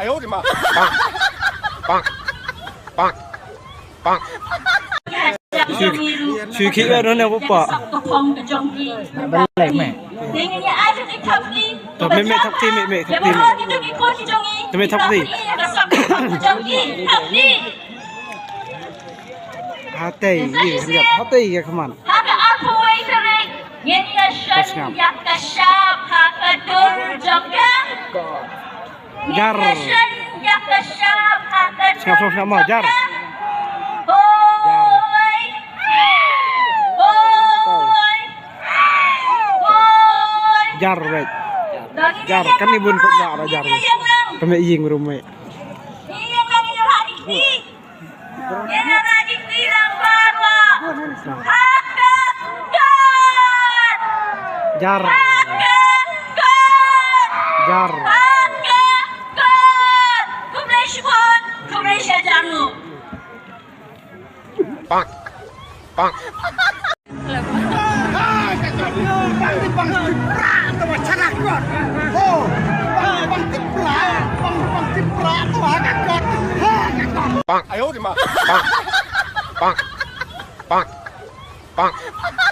哎呦我的妈！棒棒棒。Suy khí nó nè bố. Bên này mẹ. Rồi mẹ thóc thi mẹ thóc thi. Mẹ thóc gì? Hati gì? Hati gì không anh? Jar. Siapa sama jar? Jar baik. Jar kan ibu pun ada jar. Kami ingin rumah. Jar. Jar. Pak. Pak. Bang, 哎呦我的妈！棒，棒，棒，棒。